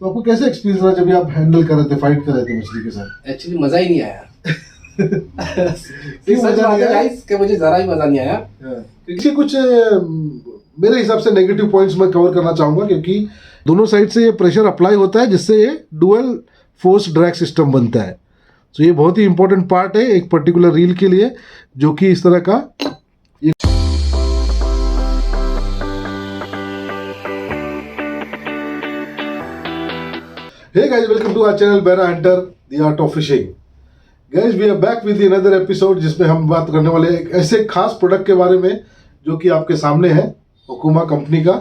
तो आपको कैसे एक्सपीरियंस रहा जब आप हैंडल कर रहे थे, फाइट कर रहे थे मछली के साथ? एक्चुअली मजा ही नहीं आया। क्यों सच मजा बात नहीं है आया? गाइस कि मुझे जरा ही मजा नहीं आया। क्योंकि कुछ मेरे हिसाब से नेगेटिव पॉइंट्स मैं कवर करना चाहूंगा, क्योंकि दोनों साइड से ये प्रेशर अप्लाई होता है जिससे ये डुअल फोर्स ड्रैग सिस्टम बनता है। तो ये बहुत ही इंपॉर्टेंट पार्ट है एक पर्टिकुलर रील के लिए, जो कि इस तरह का Hey guys, welcome to our channel Bera Hunter, The Art of Fishing. Guys, we are back with another episode जिसमें हम बात करने वाले हैं एक ऐसे खास प्रोडक्ट के बारे में जो कि आपके सामने है, ओकुमा कंपनी का।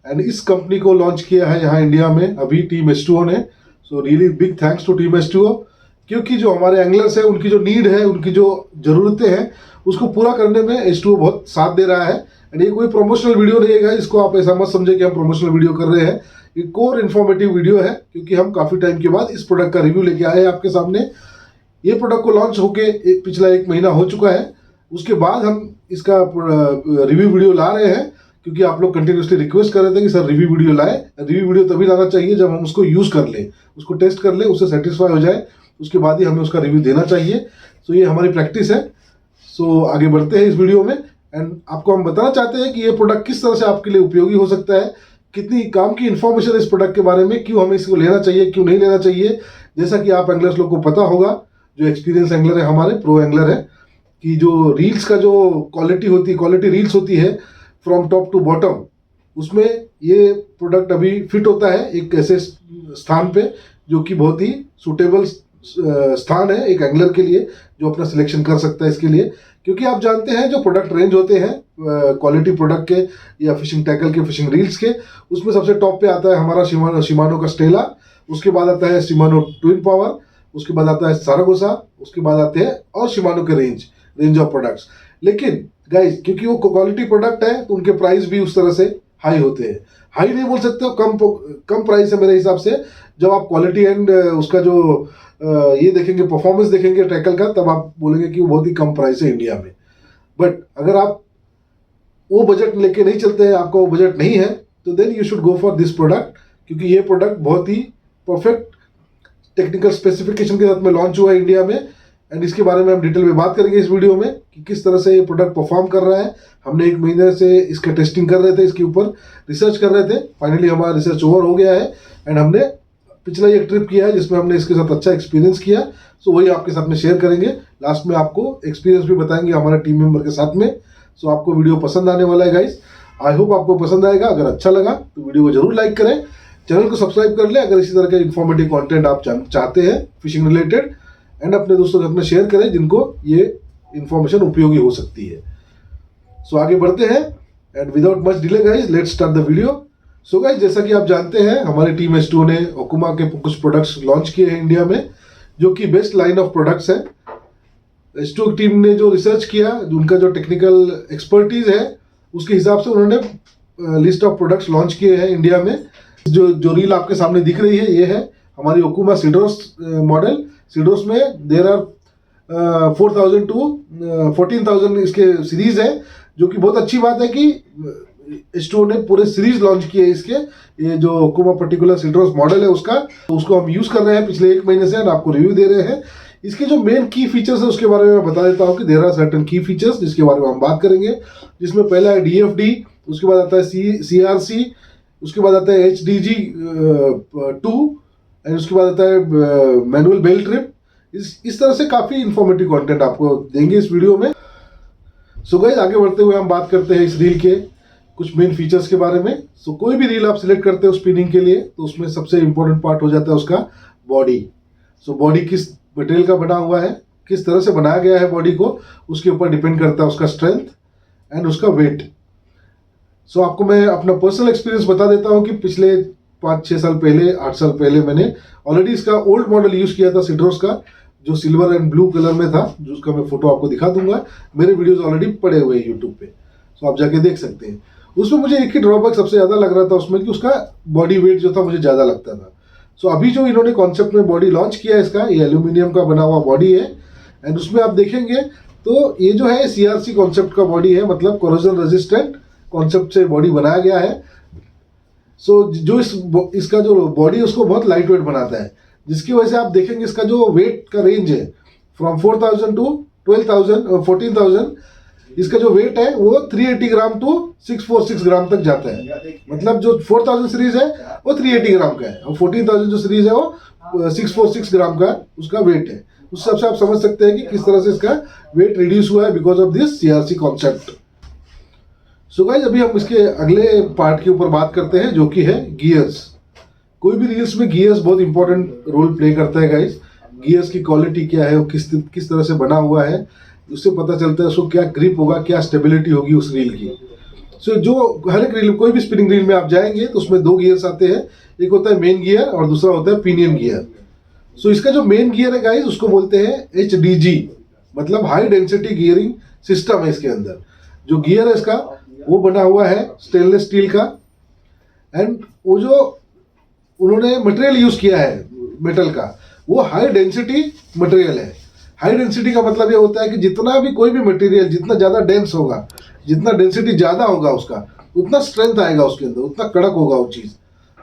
एंड इस कंपनी को लॉन्च किया है यहाँ इंडिया में अभी टीम H2O ने। So really big thanks to team H2O, क्योंकि जो हमारे एंगलर्स है उनकी जो नीड है, उनकी जो ज़रूरतें हैं उसको पूरा करने में H2O बहुत साथ दे रहा है। एंड ये कोई प्रमोशनल वीडियो नहीं है, इसको आप ऐसा मत समझे कि हम प्रमोशनल वीडियो कर रहे हैं। ये कोर इन्फॉर्मेटिव वीडियो है, क्योंकि हम काफ़ी टाइम के बाद इस प्रोडक्ट का रिव्यू लेके आए हैं आपके सामने। ये प्रोडक्ट को लॉन्च होके पिछला 1 महीना हो चुका है। उसके बाद हम इसका रिव्यू वीडियो ला रहे हैं, क्योंकि आप लोग कंटिन्यूसली रिक्वेस्ट कर रहे थे कि सर रिव्यू वीडियो लाए। रिव्यू वीडियो तभी लाना चाहिए जब हम उसको यूज़ कर लें, उसको टेस्ट कर लें, उससे सेटिस्फाई हो जाए, उसके बाद ही हमें उसका रिव्यू देना चाहिए। सो ये हमारी प्रैक्टिस है। सो आगे बढ़ते हैं इस वीडियो में। एंड आपको हम बताना चाहते हैं कि ये प्रोडक्ट किस तरह से आपके लिए उपयोगी हो सकता है, कितनी काम की इन्फॉर्मेशन इस प्रोडक्ट के बारे में, क्यों हमें इसको लेना चाहिए, क्यों नहीं लेना चाहिए। जैसा कि आप एंगलर्स लोग को पता होगा, जो एक्सपीरियंस एंगलर है, हमारे प्रो एंगलर है, कि जो रील्स का जो क्वालिटी रील्स होती है फ्रॉम टॉप टू बॉटम, उसमें ये प्रोडक्ट अभी फिट होता है एक ऐसे स्थान पे जो कि बहुत ही सूटेबल स्थान है एक एंगलर के लिए, जो अपना सिलेक्शन कर सकता है इसके लिए। क्योंकि आप जानते हैं जो प्रोडक्ट रेंज होते हैं क्वालिटी प्रोडक्ट के या फिशिंग टैकल के, फिशिंग रील्स के, उसमें सबसे टॉप पे आता है हमारा शिमानो का स्टेला, उसके बाद आता है शिमानो ट्विन पावर, उसके बाद आता है सारागोसा, उसके बाद आते हैं और शिमानो के रेंज ऑफ प्रोडक्ट्स। लेकिन गाइस, क्योंकि वो क्वालिटी प्रोडक्ट है तो उनके प्राइस भी उस तरह से हाई होते हैं। हाई नहीं बोल सकते हो, कम प्राइस है मेरे हिसाब से। जब आप क्वालिटी एंड उसका जो ये देखेंगे, परफॉर्मेंस देखेंगे टैकल का, तब आप बोलेंगे कि वो बहुत ही कम प्राइस है इंडिया में। बट अगर आप वो बजट लेके नहीं चलते हैं, आपका वो बजट नहीं है, तो then you should go for this product, क्योंकि ये प्रोडक्ट बहुत ही परफेक्ट टेक्निकल स्पेसिफिकेशन के साथ में लॉन्च हुआ है इंडिया में। एंड इसके बारे में हम डिटेल में बात करेंगे इस वीडियो में कि किस तरह से ये प्रोडक्ट परफॉर्म कर रहा है। हमने 1 महीने से इसका टेस्टिंग कर रहे थे, इसके ऊपर रिसर्च कर रहे थे। फाइनली हमारा रिसर्च ओवर हो गया है एंड हमने पिछला एक ट्रिप किया है जिसमें हमने इसके साथ अच्छा एक्सपीरियंस किया। सो वही आपके साथ में शेयर करेंगे। लास्ट में आपको एक्सपीरियंस भी बताएंगे हमारे टीम मेंबर के साथ में। सो आपको वीडियो पसंद आने वाला है गाइस। आई होप आपको पसंद आएगा। अगर अच्छा लगा तो वीडियो को जरूर लाइक करें, चैनल को सब्सक्राइब कर लें अगर इसी तरह के इन्फॉर्मेटिव कंटेंट आप चाहते हैं फिशिंग रिलेटेड, एंड अपने दोस्तों के साथ में शेयर करें जिनको ये इन्फॉर्मेशन उपयोगी हो सकती है। सो आगे बढ़ते हैं and without much delay guys, let's start the video. So guys, जैसा कि आप जानते हैं हमारी टीम H2O ने ओकुमा के कुछ प्रोडक्ट्स लॉन्च किए हैं इंडिया में, जो कि बेस्ट लाइन ऑफ प्रोडक्ट्स है। H2O टीम ने जो रिसर्च किया, उनका जो टेक्निकल एक्सपर्टीज है, उसके हिसाब से उन्होंने लिस्ट ऑफ प्रोडक्ट्स लॉन्च किए हैं इंडिया में। जो रील आपके सामने दिख रही है, ये है हमारी ओकुमा सिड्रोस मॉडल। सिड्रोस में देर आर 4000 टू 14,000 इसके सीरीज है, जो कि बहुत अच्छी बात है कि H2O ने पूरे सीरीज लॉन्च किए इसके। ये जो ओकुमा पर्टिकुलर सिड्रोस मॉडल है उसका, तो उसको हम यूज़ कर रहे हैं पिछले 1 महीने से और आपको रिव्यू दे रहे हैं। इसके जो मेन की फीचर्स है उसके बारे में मैं बता देता हूँ कि देर आर सर्टेन की फीचर्स जिसके बारे में हम बात करेंगे, जिसमें पहला है DFD, उसके बाद आता है CRC, उसके बाद आता है HDG 2 एंड उसके बाद आता है मैनुअल बेल ट्रिप। इस तरह से काफ़ी इंफॉर्मेटिव कंटेंट आपको देंगे इस वीडियो में। सो गाइस, आगे बढ़ते हुए हम बात करते हैं इस रील के कुछ मेन फीचर्स के बारे में। सो कोई भी रील आप सिलेक्ट करते हो स्पिनिंग के लिए, तो उसमें सबसे इंपॉर्टेंट पार्ट हो जाता है उसका बॉडी। सो बॉडी किस मटेरियल का बना हुआ है, किस तरह से बनाया गया है बॉडी को, उसके ऊपर डिपेंड करता है उसका स्ट्रेंथ एंड उसका वेट। सो आपको मैं अपना पर्सनल एक्सपीरियंस बता देता हूँ कि पिछले 5-6 साल पहले, 8 साल पहले मैंने ऑलरेडी इसका ओल्ड मॉडल यूज़ किया था सिड्रोस का, जो सिल्वर एंड ब्लू कलर में था, जिसका मैं फोटो आपको दिखा दूंगा। मेरे वीडियोस ऑलरेडी पड़े हुए हैं यूट्यूब पे, सो आप जाके देख सकते हैं। उसमें मुझे एक ही ड्रॉबैक सबसे ज़्यादा लग रहा था उसमें, कि उसका बॉडी वेट जो था मुझे ज़्यादा लगता था। सो अभी जो इन्होंने कॉन्सेप्ट में बॉडी लॉन्च किया है इसका, ये एल्यूमिनियम का बना हुआ बॉडी है। एंड उसमें आप देखेंगे तो ये जो है CRC कॉन्सेप्ट का बॉडी है, मतलब कोरोजन रेजिस्टेंट कॉन्सेप्ट से बॉडी बनाया गया है। सो जो इसका जो बॉडी है उसको बहुत लाइट वेट बनाता है, जिसकी वजह से आप देखेंगे इसका जो वेट का रेंज है फ्रॉम 4000 टू 12,000 और 14,000, इसका जो वेट है वो 380 ग्राम टू 646 ग्राम तक जाता है। मतलब जो 4000 सीरीज है वो 380 ग्राम का है और 14,000 जो सीरीज है वो 646 ग्राम का उसका वेट है। उस हिसाब से आप समझ सकते हैं कि किस तरह से इसका वेट रिड्यूस हुआ है because of this CRC concept. So guys अभी हम इसके अगले पार्ट के ऊपर बात करते हैं जो कि है गियर्स। कोई भी रील्स में गियर्स बहुत इंपॉर्टेंट रोल प्ले करता है गाइस। गियर्स की क्वालिटी क्या है, वो किस तरह से बना हुआ है, उससे पता चलता है उसको क्या ग्रिप होगा, क्या स्टेबिलिटी होगी उस रील की। सो जो हर एक रील, कोई भी स्पिनिंग रील में आप जाएंगे तो उसमें दो गियर्स आते हैं, एक होता है मेन गियर और दूसरा होता है पिनियन गियर। सो इसका जो मेन गियर है गाइस उसको बोलते हैं HDG, मतलब हाई डेंसिटी गियरिंग सिस्टम है। इसके अंदर जो गियर है इसका वो बना हुआ है स्टेनलेस स्टील का, एंड वो जो उन्होंने मटेरियल यूज किया है मेटल का वो हाई डेंसिटी मटेरियल है। हाई डेंसिटी का मतलब ये होता है कि जितना भी कोई भी मटेरियल जितना ज़्यादा डेंस होगा, जितना डेंसिटी ज़्यादा होगा उसका, उतना स्ट्रेंथ आएगा उसके अंदर, उतना कड़क होगा वो चीज़,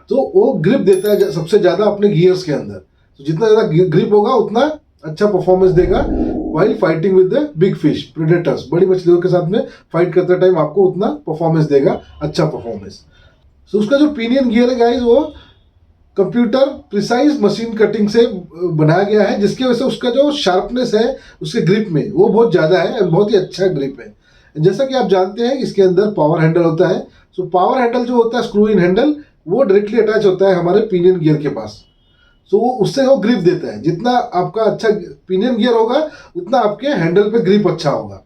तो वो ग्रिप देता है सबसे ज़्यादा अपने गियर्स के अंदर। तो जितना ज़्यादा ग्रिप होगा उतना अच्छा परफॉर्मेंस देगा while fighting with the big fish predators. बड़ी मछलियों के साथ में फाइट करते टाइम आपको उतना परफॉर्मेंस देगा, अच्छा परफॉर्मेंस। सो उसका जो पिनियन गियर है गाइज वो कंप्यूटर प्रिसाइज मशीन कटिंग से बनाया गया है, जिसकी वजह से उसका जो शार्पनेस है उसके ग्रिप में वो बहुत ज़्यादा है, बहुत ही अच्छा ग्रिप है। जैसा कि आप जानते हैं इसके अंदर पावर हैंडल होता है। सो पावर हैंडल जो होता है स्क्रू इन हैंडल वो डायरेक्टली अटैच होता है हमारे पिनियन गियर के पास। सो उससे वो ग्रिप देता है। जितना आपका अच्छा पिनियन गियर होगा उतना आपके हैंडल पे ग्रिप अच्छा होगा।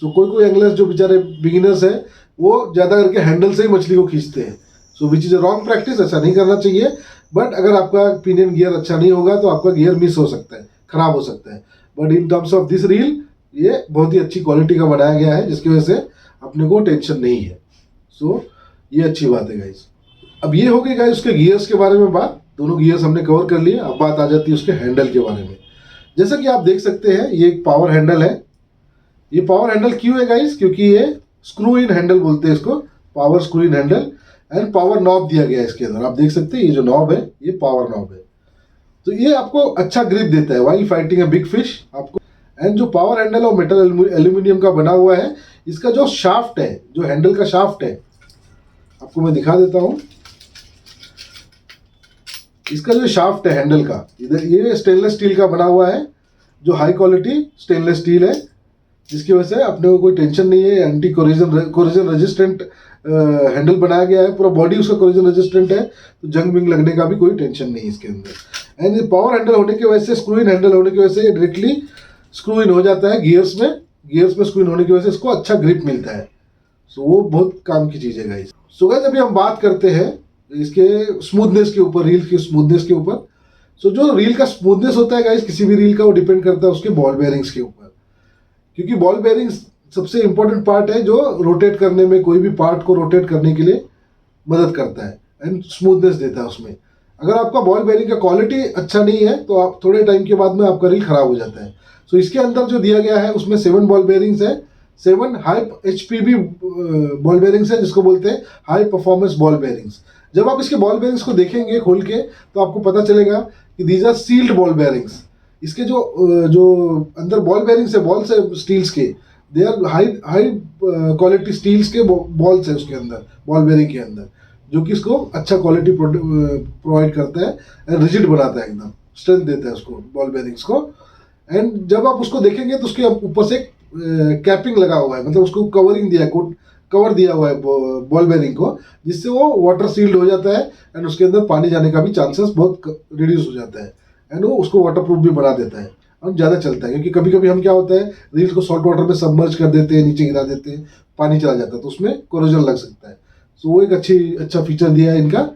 तो कोई एंगलर्स जो बेचारे बिगिनर्स है वो ज़्यादा करके हैंडल से ही मछली को खींचते हैं। So which is a wrong practice, ऐसा नहीं करना चाहिए। बट अगर आपका पिनियन गियर अच्छा नहीं होगा तो आपका गियर मिस हो सकता है, खराब हो सकता है। But in terms of this reel ये बहुत ही अच्छी क्वालिटी का बनाया गया है, जिसकी वजह से अपने को टेंशन नहीं है। सो ये अच्छी बात है गाइज। अब ये हो गई गाइज उसके गियर्स के बारे में बात। दोनों गियर्स हमने कवर कर लिए। अब बात आ जाती है उसके हैंडल के बारे में। जैसा कि आप देख सकते हैं ये एक पावर हैंडल है। ये पावर हैंडल क्यों है गाइज? क्योंकि ये स्क्रू इन हैंडल बोलते हैं इसको, power screw in handle, and power knob दिया गया है इसके अंदर। आप देख सकते हैं ये जो नॉब है ये पावर नॉब है। तो ये आपको अच्छा ग्रिप देता है while fighting a big fish आपको। एंड जो पावर हैंडल और मेटल एल्यूमिनियम का बना हुआ है, इसका जो शाफ्ट है, जो हैंडल का शाफ्ट है, आपको मैं दिखा देता हूं। इसका जो शाफ्ट है हैंडल का, इधर ये स्टेनलेस स्टील का बना हुआ है, जो हाई क्वालिटी स्टेनलेस स्टील है, जिसकी वजह से अपने को कोई टेंशन नहीं है। एंटी कोरिजन रेजिस्टेंट हैंडल बनाया गया है, पूरा बॉडी उसका कोरिजन रेजिस्टेंट है, तो जंग विंग लगने का भी कोई टेंशन नहीं है इसके अंदर। एंड ये पावर हैंडल होने की वजह से, स्क्रू इन हैंडल होने की वजह से ये डायरेक्टली स्क्रू इन हो जाता है गियर्स में स्क्रू इन होने की वजह से इसको अच्छा ग्रिप मिलता है। सो वो बहुत काम की चीज़ है गाइस। सो गाइस अभी हम बात करते हैं इसके स्मूथनेस के ऊपर, रील की स्मूथनेस के ऊपर। सो जो रील का स्मूथनेस होता है गाइस किसी भी रील का, वो डिपेंड करता है उसके बॉल बेयरिंग्स के ऊपर, क्योंकि बॉल बेयरिंग्स सबसे इंपॉर्टेंट पार्ट है जो रोटेट करने में, कोई भी पार्ट को रोटेट करने के लिए मदद करता है एंड स्मूथनेस देता है उसमें। अगर आपका बॉल बेयरिंग का क्वालिटी अच्छा नहीं है तो आप थोड़े टाइम के बाद में आपका रील खराब हो जाता है। सो इसके अंदर जो दिया गया है उसमें 7 बॉल बेयरिंग्स है, 7 हाई HPB बॉल बेयरिंग्स है, जिसको बोलते हैं हाई परफॉर्मेंस बॉल बेयरिंग्स। जब आप इसके बॉल बेयरिंग्स को देखेंगे खोल के तो आपको पता चलेगा कि these are sealed ball bearings. इसके जो अंदर बॉल बेयरिंग्स है, बॉल्स है स्टील्स के, they are high quality steels के बॉल्स है उसके अंदर, बॉल बेयरिंग के अंदर, जो कि इसको अच्छा क्वालिटी प्रोवाइड करता है एंड रिजिड बनाता है, एकदम स्ट्रेंथ देता है उसको, बॉल बेयरिंग्स को। एंड जब आप उसको देखेंगे तो उसके ऊपर से कैपिंग लगा हुआ है, मतलब उसको कवरिंग दिया है, कवर दिया हुआ है बॉल बेयरिंग को, जिससे वो वाटर सील्ड हो जाता है एंड उसके अंदर पानी जाने का भी चांसेस बहुत रिड्यूस हो जाता है एंड वो उसको वाटर प्रूफ भी बना देता है और ज़्यादा चलता है। क्योंकि कभी कभी हम क्या होता है रील को सॉल्ट वाटर में सबमर्ज कर देते हैं, नीचे गिरा देते हैं, पानी चला जाता है तो उसमें कोरोजन लग सकता है। सो वो एक अच्छा फीचर दिया है इनका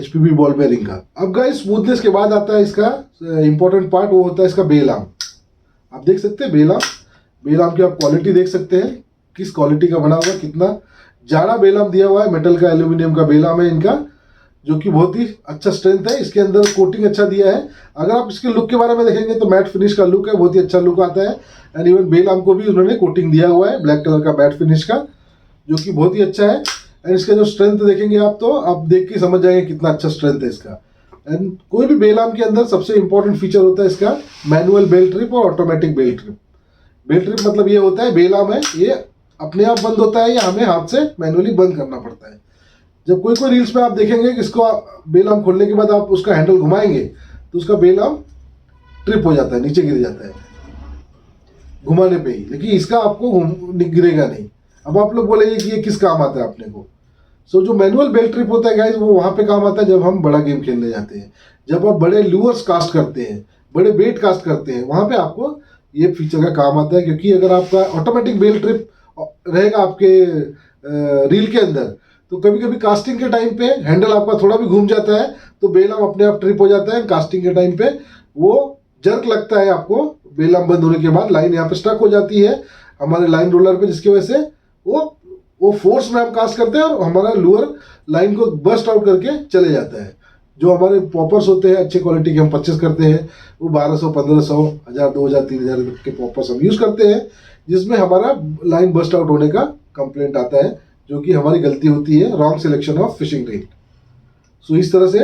HPB बॉल बेयरिंग का। अब गाइस स्मूथनेस के बाद आता है इसका इंपॉर्टेंट पार्ट, वो होता है इसका बेल आर्म। आप देख सकते हैं बेल आर्म की आप क्वालिटी देख सकते हैं, किस क्वालिटी का बना हुआ, कितना जाड़ा बेल आर्म दिया हुआ है। मेटल का, एल्यूमिनियम का बेल आर्म है इनका, जो कि बहुत ही अच्छा स्ट्रेंथ है। इसके अंदर कोटिंग अच्छा दिया है। अगर आप इसके लुक के बारे में देखेंगे तो मैट फिनिश का लुक है, बहुत ही अच्छा लुक आता है। एंड इवन बेल आर्म को भी उन्होंने कोटिंग दिया हुआ है ब्लैक कलर का मैट फिनिश का, जो कि बहुत ही अच्छा है। एंड इसका जो स्ट्रेंथ देखेंगे आप तो आप देख के समझ जाएंगे कितना अच्छा स्ट्रेंथ है इसका। एंड कोई भी बेल आर्म के अंदर सबसे इंपॉर्टेंट फीचर होता है इसका मैनुअल बेल ट्रिप और automatic bail trip. Bail trip मतलब ये होता है बेल आर्म है ये अपने आप बंद होता है या हमें हाथ से मैनुअली बंद करना पड़ता है। जब कोई कोई रील्स में आप देखेंगे कि इसको बेल आर्म खोलने के बाद आप उसका हैंडल घुमाएंगे तो उसका बेल आर्म ट्रिप हो जाता है, नीचे गिर जाता है घुमाने पे ही, लेकिन इसका आपको गिरेगा नहीं। अब आप लोग बोलेंगे कि ये किस काम आता है अपने को। सो जो मैनुअल बेल ट्रिप होता है गाइस वो वहाँ पे काम आता है जब हम बड़ा गेम खेलने जाते हैं, जब आप बड़े लूअर्स कास्ट करते हैं, बड़े बेट कास्ट करते हैं, वहाँ पे आपको ये फीचर का काम आता है। क्योंकि अगर आपका ऑटोमेटिक बेल ट्रिप रहेगा आपके रील के अंदर तो कभी कभी कास्टिंग के टाइम पे हैंडल आपका थोड़ा भी घूम जाता है तो बेल आर्म अपने आप ट्रिप हो जाता है। कास्टिंग के टाइम पे वो जर्क लगता है आपको, बेल आर्म बंद होने के बाद लाइन यहाँ पे स्टक हो जाती है हमारे लाइन रोलर पे, जिसकी वजह से वो फोर्स में हम कास्ट करते हैं और हमारा लूअर लाइन को बस्ट आउट करके चले जाता है। जो हमारे पॉपर्स होते हैं अच्छे क्वालिटी के हम परचेस करते हैं वो 1200, 1500, 1000, 2000, 3000 के पॉपर्स हम यूज़ करते हैं, जिसमें हमारा लाइन बस्ट आउट होने का कंप्लेंट आता है, जो कि हमारी गलती होती है, wrong selection of fishing reel. So इस तरह से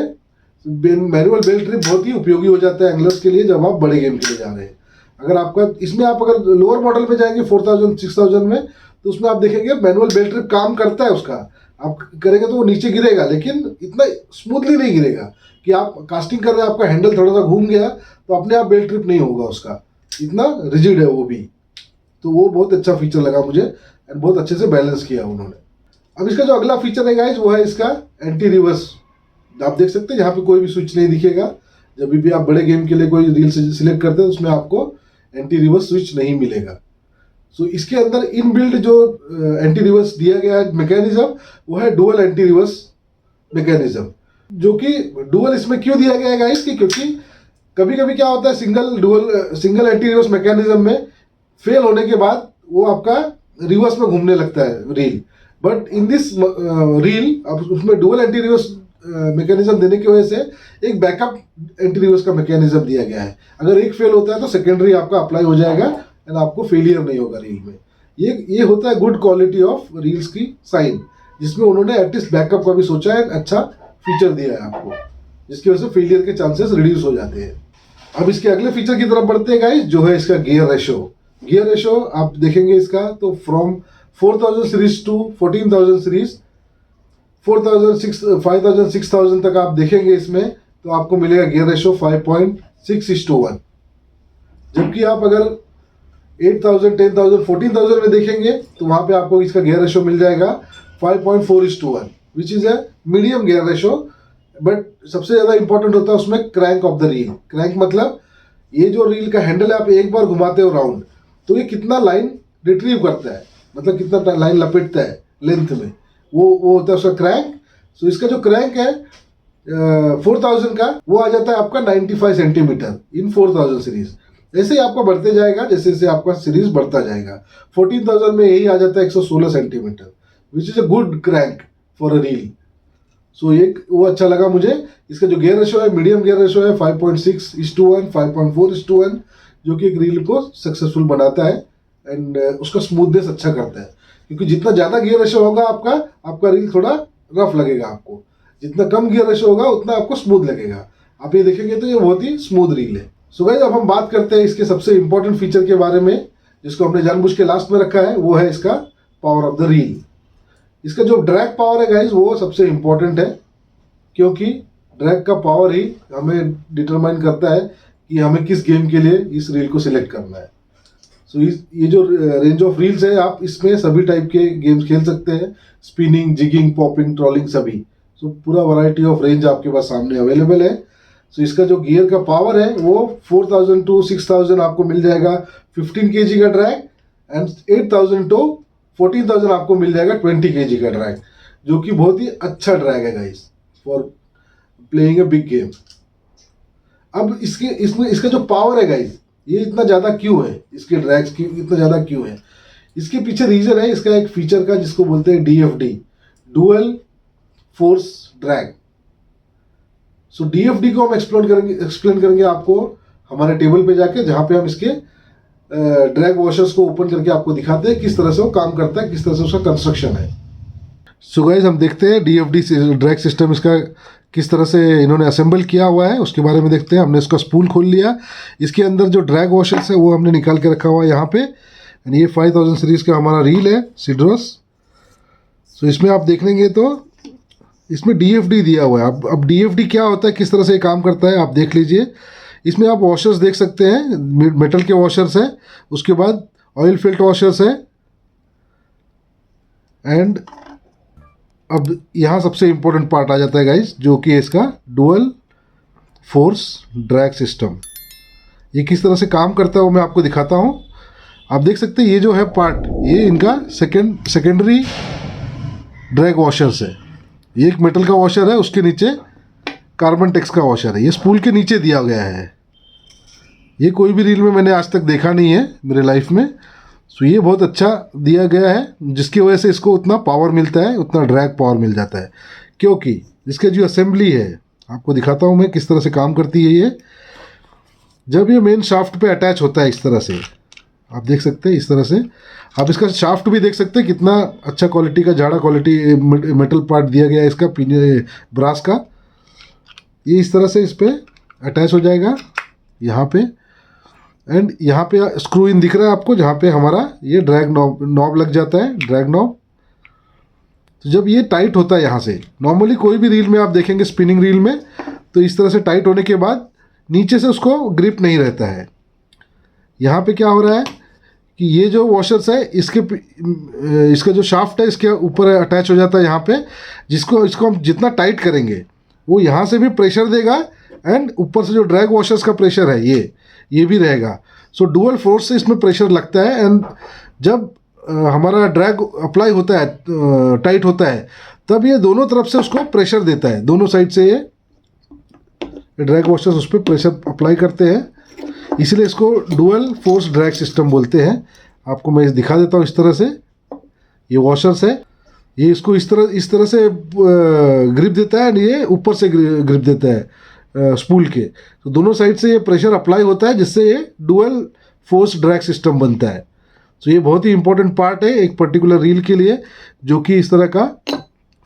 मैनुअल बेल ट्रिप बहुत ही उपयोगी हो जाता है एंगलर्स के लिए जब आप बड़े गेम के लिए जा रहे हैं। अगर आपका इसमें आप अगर लोअर मॉडल में जाएंगे 4000, 6000 में तो उसमें आप देखेंगे मैनुअल बेल ट्रिप काम करता है उसका, आप करेंगे तो वो नीचे गिरेगा लेकिन इतना स्मूथली नहीं गिरेगा कि आप कास्टिंग कर रहे हैं आपका हैंडल थोड़ा सा घूम गया तो अपने आप बेल ट्रिप नहीं होगा उसका, इतना रिजिड है वो भी। तो वो बहुत अच्छा फीचर लगा मुझे एंड बहुत अच्छे से बैलेंस किया उन्होंने। अब इसका जो अगला फीचर है गाइस वो है इसका एंटी रिवर्स। आप देख सकते हैं यहाँ पे कोई भी स्विच नहीं दिखेगा, जब भी आप बड़े गेम के लिए कोई रील सिलेक्ट करते हैं तो उसमें आपको एंटी रिवर्स स्विच नहीं मिलेगा। सो इसके अंदर इनबिल्ड जो एंटी रिवर्स दिया गया है मैकेनिज्म वो है डुअल एंटी रिवर्स मैकेनिज्म, जो कि डुअल इसमें क्यों दिया गया है गाइस कि क्योंकि कभी कभी क्या होता है सिंगल एंटी रिवर्स मैकेनिज्म में फेल होने के बाद वो आपका रिवर्स में घूमने लगता है reel, but in this reel अब उसमें डुअल एंटी रिवर्स मैकेनिज्म देने की वजह से एक बैकअप एंटी रिवर्स का मैकेनिज्म दिया गया है। अगर एक फेल होता है तो सेकेंडरी आपका अप्लाई हो जाएगा एंड आपको फेलियर नहीं होगा रील में। ये होता है गुड क्वालिटी ऑफ रील्स की साइन, जिसमें उन्होंने एटलीस्ट बैकअप का भी सोचा है, अच्छा फीचर दिया है आपको, जिसकी वजह से फेलियर के चांसेस रिड्यूस हो जाते हैं। अब इसके अगले फीचर की तरफ बढ़ते हैं गाइस, जो है इसका गियर रेशो। गियर रेशो आप देखेंगे इसका तो फ्रॉम 4000 सीरीज टू 14000 सीरीज 5000, 6000 तक आप देखेंगे इसमें तो आपको मिलेगा गियर रेशो 5.6:1। जबकि आप अगर 8000, 10000, 14000 में देखेंगे तो वहाँ पे आपको इसका गियर रेशो मिल जाएगा 5.4:1, which is a medium gear ratio. But सबसे ज़्यादा इंपॉर्टेंट होता है उसमें crank of the reel. Crank मतलब ये जो रील का हैंडल है आप एक बार घुमाते हो राउंड तो ये कितना लाइन रिट्रीव करता है, मतलब कितना लाइन लपेटता है लेंथ में, वो होता है उसका क्रैंक। सो इसका जो क्रैंक है 4000 का वो आ जाता है आपका 95 सेंटीमीटर इन 4000 सीरीज। ऐसे ही आपका बढ़ते जाएगा जैसे जैसे आपका सीरीज बढ़ता जाएगा। 14000 में यही आ जाता है 116 centimetre, which is a good crank for a reel. So एक वो अच्छा लगा मुझे। इसका जो गियर रेशो है मीडियम गियर रेशो है 5.6:1, 5.4:1, जो कि एक रील को सक्सेसफुल बनाता है एंड उसका स्मूथनेस अच्छा करता है। क्योंकि जितना ज़्यादा गियर रेशो होगा आपका रील थोड़ा रफ लगेगा आपको, जितना कम गियर रेशो होगा उतना आपको स्मूथ लगेगा। आप ये देखेंगे तो ये बहुत ही स्मूथ रील है। सो गाइस अब हम बात करते हैं इसके सबसे इंपॉर्टेंट फीचर के बारे में, जिसको हमने जानबूझ के लास्ट में रखा है, वो है इसका पावर ऑफ द रील। इसका जो ड्रैग पावर है गाइस वो सबसे इंपॉर्टेंट है, क्योंकि ड्रैग का पावर ही हमें डिटरमाइन करता है कि हमें किस गेम के लिए इस रील को सिलेक्ट करना है। सो ये जो रेंज ऑफ रील्स है आप इसमें सभी टाइप के गेम्स खेल सकते हैं, स्पिनिंग, जिगिंग, पॉपिंग, ट्रॉलिंग सभी। सो पूरा वैरायटी ऑफ रेंज आपके पास सामने अवेलेबल है। सो इसका जो गियर का पावर है वो 4000 टू 6000 आपको मिल जाएगा 15 kg का ड्रैग, एंड 8000 टू 14000 आपको मिल जाएगा 20 kg का ड्रैग, जो कि बहुत ही अच्छा ड्रैग है guys for playing a big game. अब इसमें इसका जो पावर है गाइस ये इतना ज़्यादा क्यों है, इसके ड्रैग्स की इतना ज़्यादा क्यों है, इसके पीछे रीज़न है इसका एक फीचर का जिसको बोलते हैं DFD, डुअल फोर्स ड्रैग। सो DFD को हम एक्सप्लेन करेंगे आपको हमारे टेबल पे जाके, जहाँ पे हम इसके ड्रैग वॉशर्स को ओपन करके आपको दिखाते हैं किस तरह से वो काम करता है, किस तरह से उसका कंस्ट्रक्शन है। सो गाइस हम देखते हैं डीएफडी ड्रैग सिस्टम इसका किस तरह से इन्होंने असेंबल किया हुआ है, उसके बारे में देखते हैं। हमने इसका स्पूल खोल लिया, इसके अंदर जो ड्रैग वॉशर्स है वो हमने निकाल के रखा हुआ है यहाँ पे। एंड ये 5000 सीरीज़ का हमारा रील है सिड्रोस। सो इसमें आप देखेंगे तो इसमें डीएफडी दिया हुआ है। अब डीएफडी क्या होता है, किस तरह से ये काम करता है आप देख लीजिए। इसमें आप वॉशर्स देख सकते हैं, मेटल के वॉशर्स हैं, उसके बाद ऑयल फिल्ट वॉशर्स हैं। एंड अब यहाँ सबसे इम्पोर्टेंट पार्ट आ जाता है गाइस, जो कि इसका डुअल फोर्स ड्रैग सिस्टम। ये किस तरह से काम करता है वो मैं आपको दिखाता हूँ। आप देख सकते हैं ये जो है पार्ट, ये इनका सेकेंडरी ड्रैग वॉशर्स है। ये एक मेटल का वॉशर है, उसके नीचे कार्बन टेक्स का वॉशर है। ये स्पूल के नीचे दिया गया है। ये कोई भी रील में मैंने आज तक देखा नहीं है मेरे लाइफ में। सो ये बहुत अच्छा दिया गया है, जिसकी वजह से इसको उतना पावर मिलता है, उतना ड्रैग पावर मिल जाता है। क्योंकि इसके जो असेंबली है आपको दिखाता हूँ मैं किस तरह से काम करती है। ये जब ये मेन शाफ्ट पे अटैच होता है इस तरह से, आप देख सकते हैं इस तरह से। आप इसका शाफ्ट भी देख सकते हैं, कितना अच्छा क्वालिटी का झाड़ा क्वालिटी मेटल पार्ट दिया गया है इसका, ब्रास का। ये इस तरह से इस पर अटैच हो जाएगा यहाँ पे। एंड यहाँ पे स्क्रू इन दिख रहा है आपको, जहाँ पे हमारा ये ड्रैग नॉब लग जाता है, ड्रैग नॉब। तो जब ये टाइट होता है यहाँ से, नॉर्मली कोई भी रील में आप देखेंगे स्पिनिंग रील में, तो इस तरह से टाइट होने के बाद नीचे से उसको ग्रिप नहीं रहता है। यहाँ पे क्या हो रहा है कि ये जो वॉशर्स है इसका जो शाफ्ट है इसके ऊपर अटैच हो जाता है यहाँ पे, इसको हम जितना टाइट करेंगे वो यहाँ से भी प्रेशर देगा, एंड ऊपर से जो ड्रैग वॉशर्स का प्रेशर है ये भी रहेगा। सो डुअल फोर्स से इसमें प्रेशर लगता है। एंड जब हमारा ड्रैग अप्लाई होता है, टाइट होता है, तब ये दोनों तरफ से उसको प्रेशर देता है। दोनों साइड से ये ड्रैग वॉशर्स उस पर प्रेशर अप्लाई करते हैं, इसलिए इसको डुअल फोर्स ड्रैग सिस्टम बोलते हैं। आपको मैं दिखा देता हूँ इस तरह से। ये वॉशर्स है, ये इसको इस तरह से ग्रिप देता है, ये ऊपर से ग्रिप देता है स्पूल के। तो दोनों साइड से ये प्रेशर अप्लाई होता है, जिससे ये डुअल फोर्स ड्रैग सिस्टम बनता है। तो ये बहुत ही इंपॉर्टेंट पार्ट है एक पर्टिकुलर रील के लिए, जो कि इस तरह का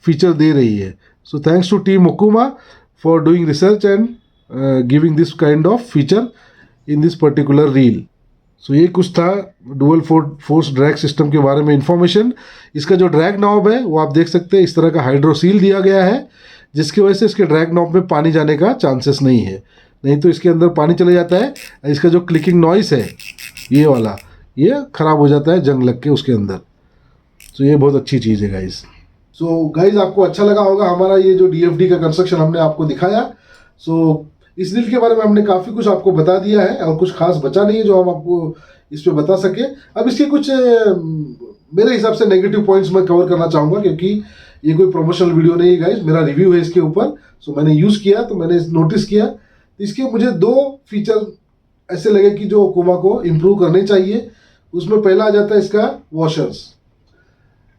फीचर दे रही है। So thanks to team Okuma for doing research and giving this kind of feature in this particular reel. So ये कुछ था डुअल फोर्स ड्रैग सिस्टम के बारे में इंफॉर्मेशन। इसका जो ड्रैग नॉब है वो आप देख सकते हैं, इस तरह का हाइड्रोसील दिया गया है, जिसकी वजह से इसके ड्रैग नॉब में पानी जाने का चांसेस नहीं है, नहीं तो इसके अंदर पानी चले जाता है। इसका जो क्लिकिंग नॉइस है ये वाला, ये ख़राब हो जाता है जंग लग के उसके अंदर। तो ये बहुत अच्छी चीज़ है गाइज़। सो गाइज़ आपको अच्छा लगा होगा हमारा ये जो डीएफडी का कंस्ट्रक्शन हमने आपको दिखाया। सो इस रील के बारे में हमने काफ़ी कुछ आपको बता दिया है, और कुछ खास बचा नहीं है जो हम आपको इस पर बता सके। अब इसके कुछ मेरे हिसाब से नेगेटिव पॉइंट्स मैं कवर करना चाहूँगा, क्योंकि ये कोई प्रमोशनल वीडियो नहीं है गाइज, मेरा रिव्यू है इसके ऊपर। सो मैंने यूज़ किया तो मैंने नोटिस किया, इसके मुझे 2 फीचर ऐसे लगे कि जो ओकुमा को इम्प्रूव करने चाहिए। उसमें पहला आ जाता है इसका वॉशर्स।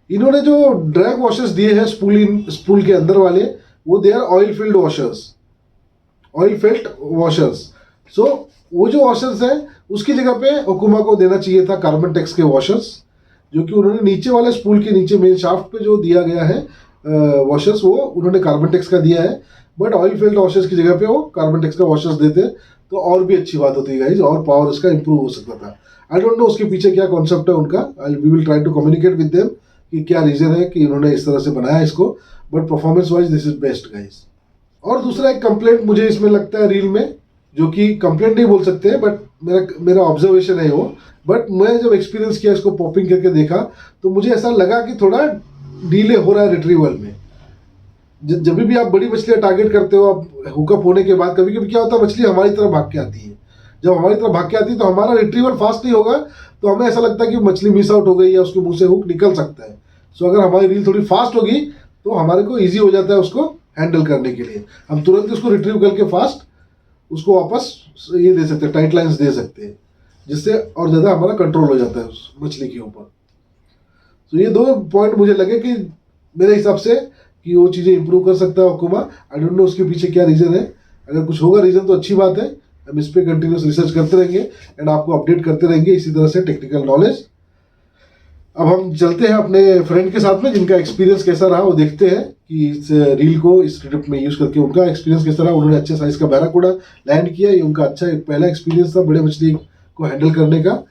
इन्होंने जो ड्रैग वॉशर्स दिए हैं स्पूल के अंदर वाले, वो they are oil filled washers, oil filled washers. So वो जो वॉशर्स है उसकी जगह पे ओकुमा को देना चाहिए था कार्बन टेक्स के वॉशर्स, जो कि उन्होंने नीचे वाले स्पूल के नीचे मेन शाफ्ट पे जो दिया गया है वॉशर्स, वो उन्होंने कार्बन टेक्स का दिया है। बट ऑयल फिल्ड वॉशर्स की जगह पे वो कार्बन टेक्स का वॉशर्स देते तो और भी अच्छी बात होती है गाइज, और पावर उसका इंप्रूव हो सकता था। आई डोंट नो उसके पीछे क्या कॉन्सेप्ट है उनका। We will try to communicate with them कि क्या रीज़न है कि उन्होंने इस तरह से बनाया इसको। But performance wise this is best guys. और दूसरा एक कंप्लेंट मुझे इसमें लगता है रील में, जो कि कंप्लेंट नहीं बोल सकते हैं, बट मेरा ऑब्जर्वेशन है वो। बट मैं जब एक्सपीरियंस किया, इसको पॉपिंग करके देखा, तो मुझे ऐसा लगा कि थोड़ा डिले हो रहा है रिट्रीवल में। जब भी आप बड़ी मछलियाँ टारगेट करते हो, आप हुकअप होने के बाद कभी कभी क्या होता है, मछली हमारी तरफ भाग के आती है। जब हमारी तरफ भाग के आती है तो हमारा रिट्रीवल फास्ट नहीं होगा, तो हमें ऐसा लगता है कि मछली मिस आउट हो गई या उसके मुंह से हुक निकल सकता है। सो अगर हमारी रील थोड़ी फास्ट होगी तो हमारे को ईजी हो जाता है उसको हैंडल करने के लिए। हम तुरंत उसको रिट्रीव करके फास्ट उसको वापस ये दे सकते हैं, टाइट लाइन्स दे सकते हैं, जिससे और ज़्यादा हमारा कंट्रोल हो जाता है उस मछली के ऊपर। तो ये 2 पॉइंट मुझे लगे कि मेरे हिसाब से कि वो चीज़ें इंप्रूव कर सकता है ओकुमा। आई डोंट नो उसके पीछे क्या रीज़न है। अगर कुछ होगा रीज़न तो अच्छी बात है, हम इस पर कंटिन्यूस रिसर्च करते रहेंगे एंड आपको अपडेट करते रहेंगे इसी तरह से टेक्निकल नॉलेज। अब हम चलते हैं अपने फ्रेंड के साथ में, जिनका एक्सपीरियंस कैसा रहा वो देखते हैं कि इस रील को इस ट्रिप में यूज करके उनका एक्सपीरियंस कैसा रहा। उन्होंने अच्छे साइज का बैराकूडा लैंड किया, ये उनका अच्छा एक पहला एक्सपीरियंस था बड़े मछली को हैंडल करने का।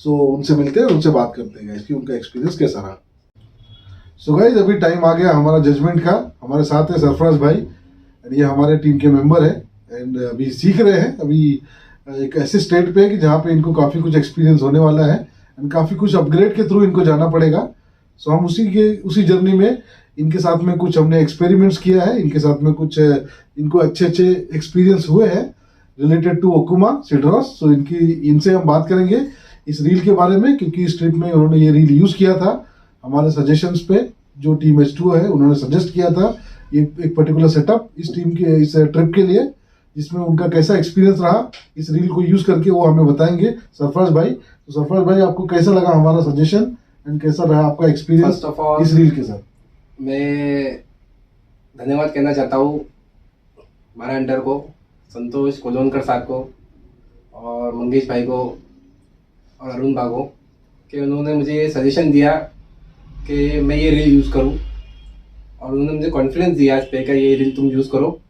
सो उनसे मिलते हैं, उनसे बात करते हैं कि उनका एक्सपीरियंस कैसा रहा। सो गाइस, अभी टाइम आ गया हमारा जजमेंट का। हमारे साथ है सरफराज भाई, ये हमारे टीम के मेंबर है एंड अभी सीख रहे हैं। अभी एक ऐसे स्टेट पे है कि जहाँ पे इनको काफ़ी कुछ एक्सपीरियंस होने वाला है एंड काफ़ी कुछ अपग्रेड के थ्रू इनको जाना पड़ेगा। सो हम उसी जर्नी में इनके साथ में कुछ हमने एक्सपेरिमेंट्स किया है, इनके साथ में कुछ इनको अच्छे एक्सपीरियंस हुए हैं रिलेटेड टू ओकुमा सिड्रोस। सो इनसे हम बात करेंगे इस रील के बारे में, क्योंकि इस ट्रिप में उन्होंने ये रील यूज़ किया था हमारे सजेशंस पे। जो टीम H2O है उन्होंने सजेस्ट किया था ये एक पर्टिकुलर सेटअप इस ट्रिप के लिए, जिसमें उनका कैसा एक्सपीरियंस रहा इस रील को यूज करके वो हमें बताएंगे सरफराज भाई। तो सरफराज भाई, आपको कैसा लगा हमारा सजेशन एंड कैसा रहा आपका एक्सपीरियंस फर्स्ट ऑफ ऑल इस रील के साथ? मैं धन्यवाद कहना चाहता हूँ बारा अंडर को, संतोष कोलोनकर साहब को और मंगेश भाई को और अरुण भाई को, कि उन्होंने मुझे सजेशन दिया कि मैं ये रील यूज़ करूँ, और उन्होंने मुझे कॉन्फिडेंस दिया इस पे कि ये रील तुम यूज़ करो,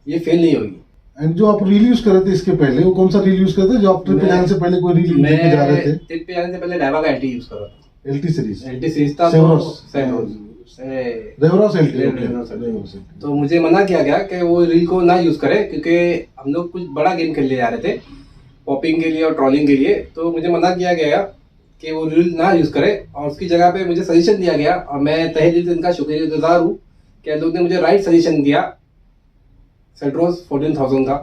ये फेल नहीं होगी। एंड जो आप रील यूज कर रहे थे इसके पहले, वो कौन सा रील यूज करते थे जो आप ट्रिप पे जाने से पहले कोई रील लेके जा रहे थे? ट्रिप पे जाने से पहले डायवा का एलटी यूज़ कर रहा था। एलटी सीरीज था रेवरॉस एलटी। तो मुझे मना किया गया कि वो रील को ना यूज़ करे, क्योंकि हम लोग कुछ बड़ा गेम खेलने जा रहे थे पॉपिंग के लिए और ट्रॉलिंग के लिए। तो मुझे मना किया गया कि वो रील ना यूज़ करे, और उसकी जगह पे मुझे सजेशन दिया गया, और मैं तहे दिल से इनका शुक्रगुजार हूँ कि लोग ने मुझे राइट सजेशन दिया सेड्रोस 14,000 का।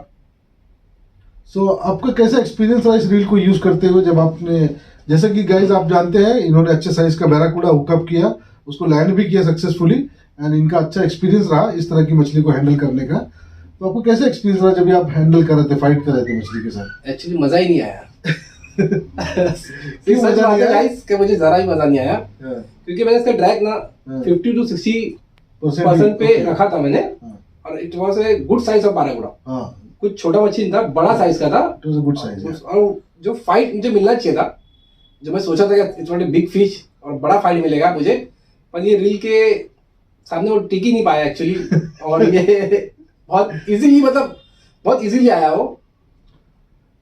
सो आपका कैसा एक्सपीरियंस रहा इस रील को यूज करते हुए? जब आपने, जैसे कि गाइज आप जानते हैं, इन्होंने अच्छे साइज का बैराकूडा हुकअप किया, उसको लैंड भी किया सक्सेसफुली एंड इनका अच्छा एक्सपीरियंस रहा इस तरह की मछली को हैंडल करने का। तो आपको कैसा एक्सपीरियंस रहा जब आप हैंडल कर रहे थे, फाइट कर रहे थे मछली के साथ? एक्चुअली मजा ही नहीं आया। क्यों सच मजा बात नहीं है आया? गाइस कि मुझे जरा ही मजा नहीं आया, हाँ, क्योंकि मैंने इसका ड्रैग ना हाँ। 50 to 60% पे Okay. रखा था मैंने, हाँ, और it was a good size of barracuda. हाँ, कुछ छोटा मछली था, बड़ा साइज का था। it was a good size, yeah. और जो फाइट मुझे मिलना चाहिए था, जो मैं सोचा था कि it's not a big fish और बड़ा फाइट मिलेगा मुझे, पर ये रील के सामने वो टिक ही नहीं पाया एक्चुअली। और ये बहुत इजीली आया वो।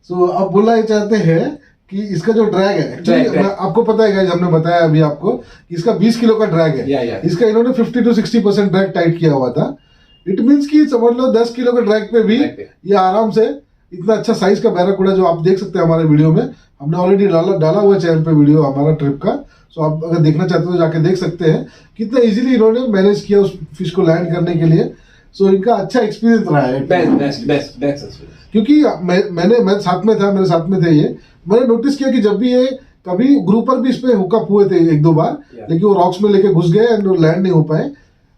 सो आप बोलना ये चाहते हैं कि इसका जो ड्रैग है, एक्चुअली ड्रैग। आपको पता है गाइस, हमने बताया अभी आपको कि इसका 20 किलो का ड्रैग है। या इसका इन्होंने 50 to 60% ड्रैग टाइट किया हुआ था। इट मींस कि समझ लो 10 किलो के ड्रैग पे भी ड्रैग पे। ये आराम से इतना अच्छा साइज का बैराकूडा, जो आप देख सकते हैं हमारे वीडियो में, हमने ऑलरेडी डाला हुआ चैनल पे वीडियो हमारा ट्रिप का। सो आप अगर देखना चाहते हो तो जाके देख सकते हैं कितना इजीली इन्होंने मैनेज किया उस फिश को लैंड करने के लिए। सो इनका अच्छा एक्सपीरियंस रहा है। बेस्ट। क्योंकि मैं साथ में था, मेरे साथ में थे ये, मैंने नोटिस किया कि जब भी ये कभी ग्रुपर भी इस पे हुकअप हुए थे एक दो बार, लेकिन वो रॉक्स में लेके घुस गए एंड लैंड नहीं हो पाए।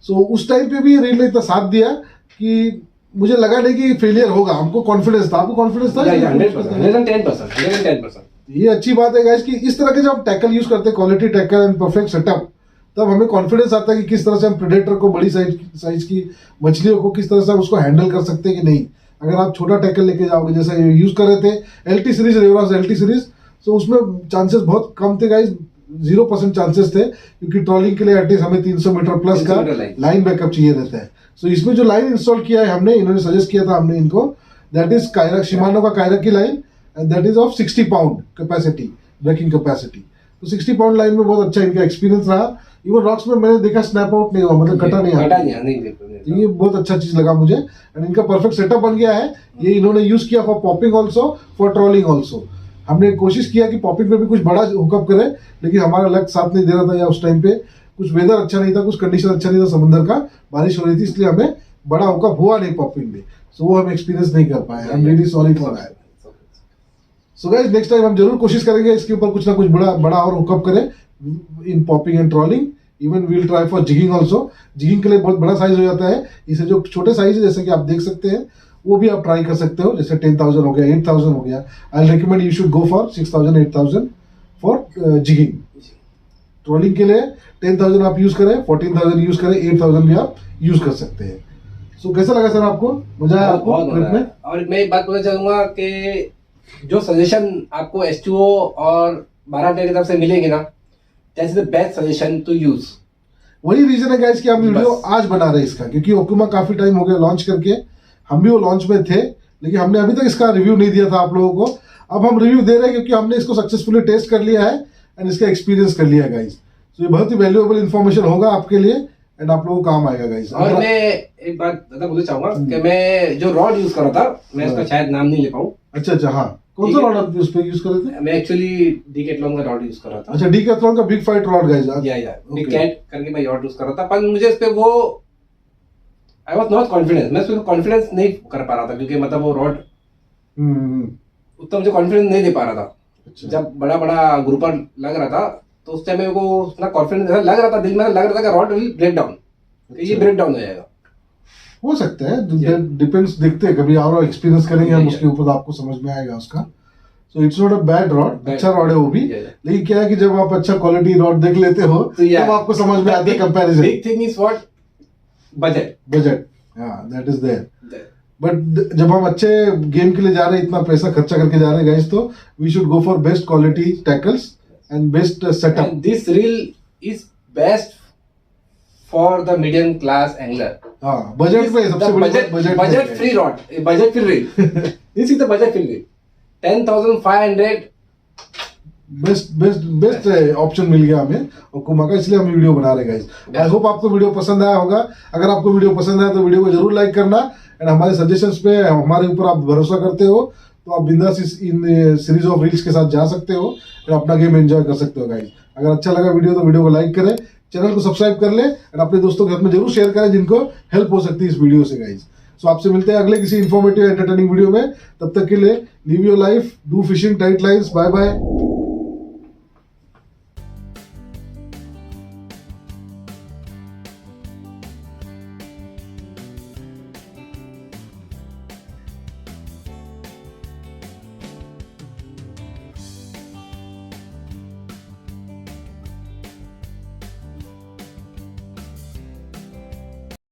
सो उस टाइम पे भी रील ने इतना साथ दिया कि मुझे लगा नहीं कि फेलियर होगा। हमको कॉन्फिडेंस था। आपको कॉन्फिडेंस था? 110%। ये अच्छी बात है गाइस कि इस तरह के जब हम टैकल यूज करते हैं, quality tackle and perfect setup, तब हमें कॉन्फिडेंस आता है कि किस तरह से हम प्रेडेटर को, बड़ी साइज की मछलियों को किस तरह से हम उसको हैंडल कर सकते हैं कि नहीं। अगर आप छोटा टैकल लेके जाओगे, जैसे यूज कर रहे थे एलटी सीरीज, रेवरॉस एलटी सीरीज, तो उसमें चांसेस बहुत कम थे गाइस, 0% चांसेस थे, क्योंकि ट्रॉलिंग के लिए एटलीस्ट हमें 300 मीटर प्लस का लाइन बैकअप चाहिए रहता है। सो इसमें जो लाइन इंस्टॉल किया है हमने, इन्होंने सजेस्ट किया था हमने इनको, दैट इज कायरक, शिमानो का कायरक की line, and that is of 60 pound capacity, breaking capacity. तो 60 पाउंड लाइन में बहुत अच्छा इनका एक्सपीरियंस रहा। इवन रॉक्स में मैंने देखा स्नैप आउट नहीं हुआ, मतलब कटा नहीं। ये बहुत अच्छा चीज लगा मुझे, एंड इनका परफेक्ट सेटअप बन गया है। ये इन्होंने यूज किया for popping also, for trolling also. हमने कोशिश किया कि पॉपिंग में भी कुछ बड़ा हुकअप करे, लेकिन हमारा लक साथ नहीं दे रहा था, या उस टाइम पे कुछ वेदर अच्छा नहीं था, कुछ कंडीशन अच्छा नहीं था समंदर का, बारिश हो रही थी, इसलिए हमें बड़ा हुकअप हुआ नहीं पॉपिंग में। सो वो हम एक्सपीरियंस नहीं कर पाए। I am really sorry for that. So guys, next time हम जरूर कोशिश करेंगे इसके ऊपर कुछ ना कुछ बड़ा और हुकअप करें in popping and trolling. Even we'll try for jigging also. Jigging के लिए बहुत बड़ा साइज हो जाता है, इसे जो छोटे साइज है जैसे कि आप देख सकते हैं, वो भी आप ट्राई कर सकते हो। जैसे 10,000 हो गया, 8,000 हो गया। I recommend you should go for 6,000 8,000 for jigging. Trolling के लिए 10,000 आप यूज करें, 14,000 यूज करें, 8,000 भी आप यूज कर सकते हैं। सो कैसा लगा सर आपको? मजा आया आपको ट्रिप में? और मैं एक बात बोलना चाहूंगा कि जो सजेशन आपको H2O और बारा की तरफ से मिलेंगे ना, that's the best suggestion to use. वही रीजन है गाइस कि हम वीडियो बस. आज बना रहे हैं इसका, क्योंकि ओकुमा काफी टाइम हो गया लॉन्च करके, हम भी वो लॉन्च में थे, लेकिन हमने अभी तक इसका रिव्यू नहीं दिया था आप लोगों को. अब हम रिव्यू दे रहे हैं क्योंकि हमने इसको सक्सेसफुली टेस्ट कर लिया है एंड इसका एक्सपीरियंस कर लिया है गाइस. तो ये बहुत ही वैल्यूएबल इन्फॉर्मेशन होगा आपके लिए एंड आप लोगों को काम आएगा गाइस. और मैं एक बात दादा बोलना चाहूंगा कि मैं जो रॉड यूज कर रहा था, मैं इसका शायद नाम नहीं ले पाऊँ. अच्छा, हाँ, कौन सा रॉड आप उस पे यूज कर रहे थे? मैं एक्चुअली डीकैथलॉन का रॉड यूज कर रहा था. अच्छा, डीकैथलॉन का बिग फाइट रॉड गाइस. या बिग कैट करके मैं रॉड यूज कर रहा था, पर मुझे इस पे वो आई वाज नॉट कॉन्फिडेंस, मैं इस पे कॉन्फिडेंस नहीं कर पा रहा था, क्योंकि मतलब वो रॉड उतना मुझे कॉन्फिडेंस नहीं दे पा रहा था. अच्छा. जब बड़ा बड़ा ग्रुपर लग रहा था तो उस टाइम मेरे को उतना कॉन्फिडेंस लग रहा था, दिल में लग रहा था कि रॉड विल ब्रेक डाउन, ये ब्रेक डाउन हो जाएगा. हो सकता है, डिपेंड्स, देखते हैं कभी और एक्सपीरियंस करेंगे हम उसके ऊपर, आपको समझ में आएगा उसका. So it's not a bad rod, अच्छा रॉड है वो भी. लेकिन क्या है कि जब आप अच्छा क्वालिटी रॉड देख लेते हो तब आपको समझ में आता है comparison. Big thing is what budget. हां, दैट इज देयर. बट जब हम अच्छे गेम के लिए जा रहे हैं, इतना पैसा खर्चा करके जा रहे हैं गाइस, तो we should go for best quality tackles and best setup. This reel is best for the medium class angler. हां, बजट में सबसे बड़ी budget free rod, budget free reel. This is the budget free reel. 10,500 best option मिल गया हमें ओकुमा का, इसलिए हम वीडियो बना रहे हैं गाइस. आई होप आपको वीडियो पसंद आया होगा. अगर आपको वीडियो पसंद आया तो वीडियो को जरूर लाइक करना एंड हमारे सजेशंस पे हमारे ऊपर आप भरोसा करते हो तो आप बिंदास इन सीरीज ऑफ रील्स के साथ जा सकते हो और अपना गेम एंजॉय कर सकते हो गाइस. अगर अच्छा लगा वीडियो तो वीडियो को लाइक करें, चैनल को सब्सक्राइब कर ले और अपने दोस्तों के साथ में जरूर शेयर करें जिनको हेल्प हो सकती है इस वीडियो से गाइस. सो आपसे मिलते हैं अगले किसी इन्फॉर्मेटिव एंटरटेनिंग वीडियो में. तब तक के लिए live your life, do fishing, tight lines, bye bye.